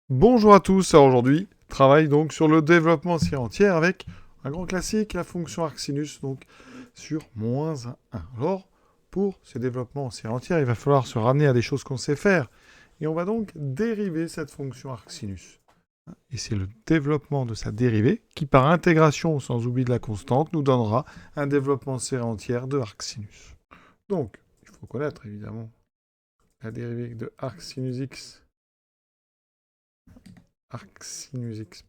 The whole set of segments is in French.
Bonjour à tous, alors aujourd'hui, travaille donc sur le développement en série entière avec un grand classique, la fonction arcsinus, donc sur moins 1. Alors, pour ces développements en série entière, il va falloir se ramener à des choses qu'on sait faire. Et on va donc dériver cette fonction arcsinus. Et c'est le développement de sa dérivée qui, par intégration sans oubli de la constante, nous donnera un développement en série entière de arcsinus. Donc, il faut connaître évidemment la dérivée de arcsinus x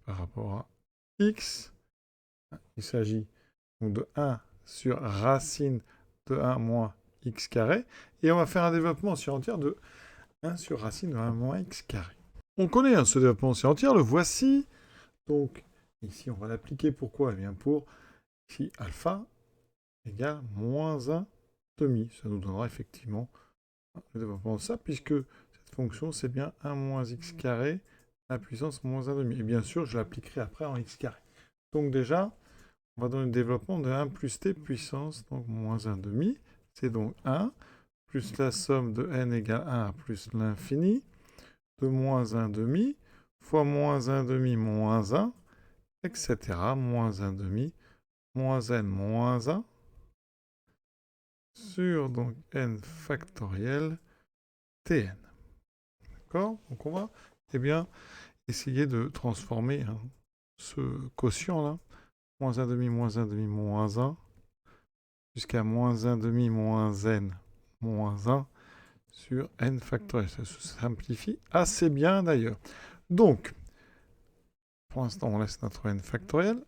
par rapport à x. Il s'agit donc de 1 sur racine de 1 moins x carré. Et on va faire un développement en série entière de 1 sur racine de 1 moins x carré. On connaît ce développement en série entière, le voici. Donc ici, on va l'appliquer pourquoi? Eh bien pour ici alpha égale moins 1 demi. Ça nous donnera effectivement le développement de ça, puisque cette fonction, c'est bien 1 moins x carré à la puissance moins 1 demi. Et bien sûr, je l'appliquerai après en x carré. Donc déjà, on va donner le développement de 1 plus t puissance, donc moins 1 demi. C'est donc 1, plus la somme de n égale 1 plus l'infini, de moins 1 demi, fois moins 1 demi moins 1, etc. Moins 1 demi, moins n moins 1, sur donc n factoriel tn. D'accord? Donc on va essayer de transformer ce quotient-là, moins 1 demi, moins 1 demi, moins 1, jusqu'à moins 1 demi moins n moins 1 sur n factoriel. Ça se simplifie assez bien d'ailleurs. Donc, pour l'instant, on laisse notre n factoriel.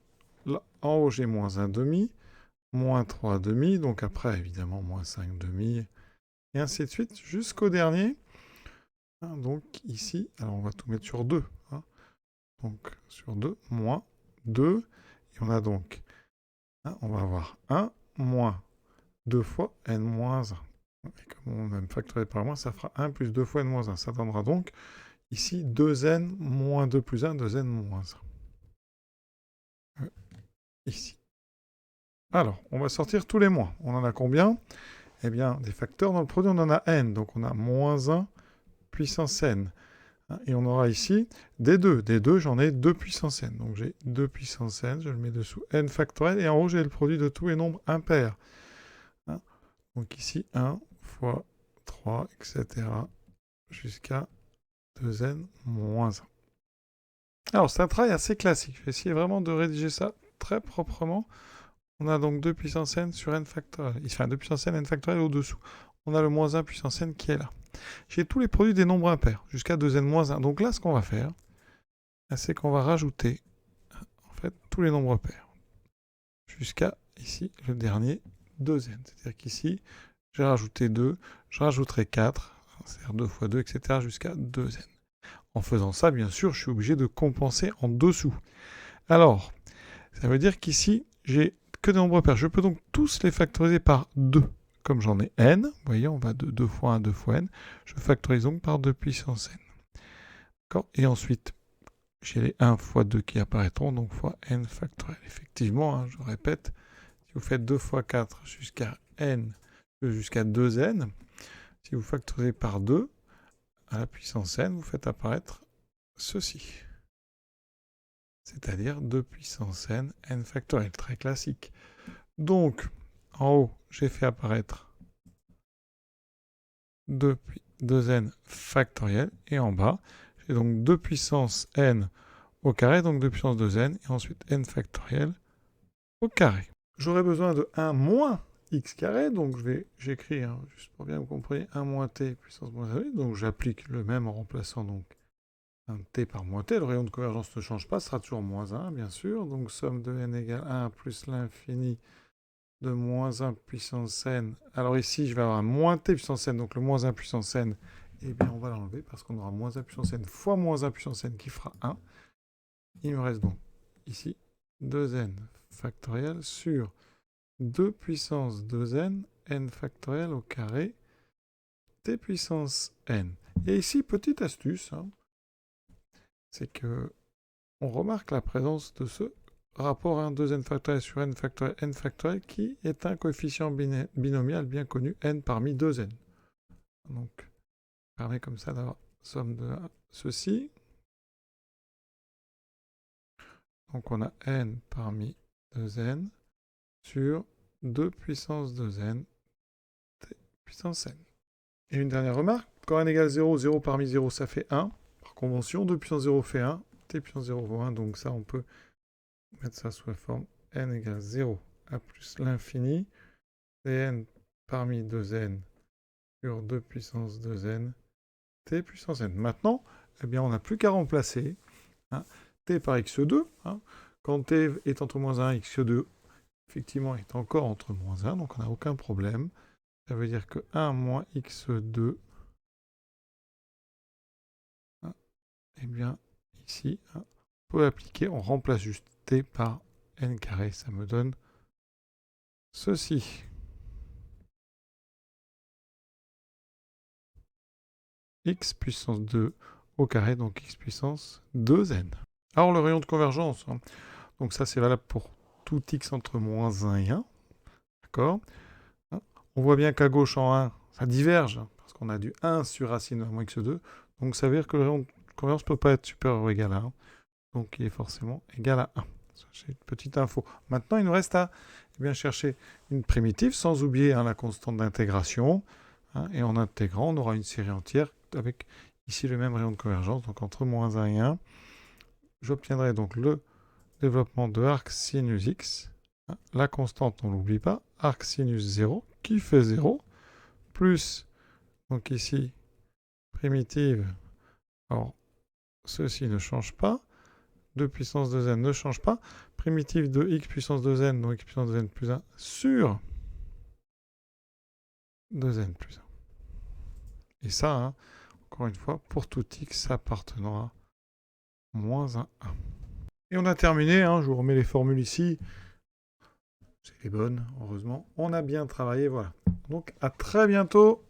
Là, en haut, j'ai moins 1 demi, moins 3 demi, donc après, évidemment, moins 5 demi, et ainsi de suite, jusqu'au dernier. Donc ici, alors on va tout mettre sur 2. Donc sur 2, moins 2, et on a donc, on va avoir 1 moins 2 fois n moins 1. Et comme on a factoriel par moins, ça fera 1 plus 2 fois n moins 1. Ça donnera donc ici 2n moins 2 plus 1, 2n moins 1. Ici. Alors, on va sortir tous les moins. On en a combien? Eh bien, des facteurs dans le produit, on en a n. Donc on a moins 1 puissance n. Et on aura ici des 2. Des 2, j'en ai 2 puissance n. Donc j'ai 2 puissance n, je le mets dessous n factoriel. Et en haut, j'ai le produit de tous les nombres impairs. Donc ici, 1 fois 3, etc. jusqu'à 2n moins 1. Alors, c'est un travail assez classique. Je vais essayer vraiment de rédiger ça très proprement. On a donc 2 puissance n sur n factoriel. Enfin, 2 puissance n factoriel au-dessous. On a le moins 1 puissance n qui est là. J'ai tous les produits des nombres impairs, jusqu'à 2n moins 1. Donc là, ce qu'on va faire, c'est qu'on va rajouter, en fait, tous les nombres pairs. Jusqu'à, ici, le dernier, 2n. C'est-à-dire qu'ici, j'ai rajouté 2, je rajouterai 4, c'est-à-dire 2 fois 2, etc., jusqu'à 2n. En faisant ça, bien sûr, je suis obligé de compenser en dessous. Alors, ça veut dire qu'ici, j'ai que des nombres pairs. Je peux donc tous les factoriser par 2. Comme j'en ai n, vous voyez, on va de 2 fois 1, 2 fois n, je factorise donc par 2 puissance n. D'accord? Et ensuite, j'ai les 1 fois 2 qui apparaîtront, donc fois n factoriel. Effectivement, je répète, si vous faites 2 fois 4 jusqu'à n, jusqu'à 2n, si vous factorisez par 2, à la puissance n, vous faites apparaître ceci. C'est-à-dire 2 puissance n, n factoriel, très classique. Donc, en haut, j'ai fait apparaître 2n factoriel, et en bas, j'ai donc 2 puissance n au carré, donc 2 puissance 2n, et ensuite n factoriel au carré. J'aurai besoin de 1 moins x carré, donc j'écris, juste pour bien vous compreniez, 1 moins t puissance moins 1, donc j'applique le même en remplaçant donc un t par moins t. Le rayon de convergence ne change pas, ce sera toujours moins 1, bien sûr. Donc somme de n égale 1 plus l'infini de moins 1 puissance n. Alors ici, je vais avoir un moins t puissance n, donc le moins 1 puissance n, eh bien on va l'enlever parce qu'on aura moins 1 puissance n fois moins 1 puissance n qui fera 1. Il me reste donc ici 2n factoriel sur 2 puissance 2n, n factoriel au carré, t puissance n. Et ici, petite astuce, c'est que on remarque la présence de ce rapport 1, 2n factoriel sur n factoriel qui est un coefficient binomial bien connu, n parmi 2n. Donc, ça permet comme ça d'avoir somme de ceci, Donc on a n parmi 2n sur 2 puissance 2n t puissance n. Et une dernière remarque, quand n égale 0, 0 parmi 0, ça fait 1. Par convention, 2 puissance 0 fait 1, t puissance 0 vaut 1. Donc ça, on peut mettre ça sous la forme n égale 0 à plus l'infini. Cn parmi 2n sur 2 puissance 2n, t puissance n. Maintenant, eh bien, on n'a plus qu'à remplacer t par x2. Quand t est entre moins 1 et x2, effectivement, est encore entre moins 1, donc on n'a aucun problème. Ça veut dire que 1 moins x2, eh bien, ici, on peut appliquer, on remplace juste t par n carré. Ça me donne ceci. X puissance 2 au carré, donc x puissance 2n. Alors le rayon de convergence, donc ça c'est valable pour tout x entre moins 1 et 1. D'accord. On voit bien qu'à gauche en 1, ça diverge, parce qu'on a du 1 sur racine de moins x2. Donc ça veut dire que le rayon de convergence ne peut pas être supérieur ou égal à 1. Donc il est forcément égal à 1. C'est une petite info. Maintenant, il nous reste à bien chercher une primitive, sans oublier la constante d'intégration. Et en intégrant, on aura une série entière avec ici le même rayon de convergence. Donc entre moins 1 et 1, j'obtiendrai donc le développement de arc sinus x. La constante, on ne l'oublie pas, arc sinus 0, qui fait 0, plus, donc ici, primitive, alors ceci ne change pas, 2 puissance 2n ne change pas, primitive de x puissance 2n, donc x puissance 2n plus 1, sur 2n plus 1. Et ça, encore une fois, pour tout x appartenant à moins 1. Et on a terminé, je vous remets les formules ici. C'est les bonnes, heureusement. On a bien travaillé, voilà. Donc à très bientôt.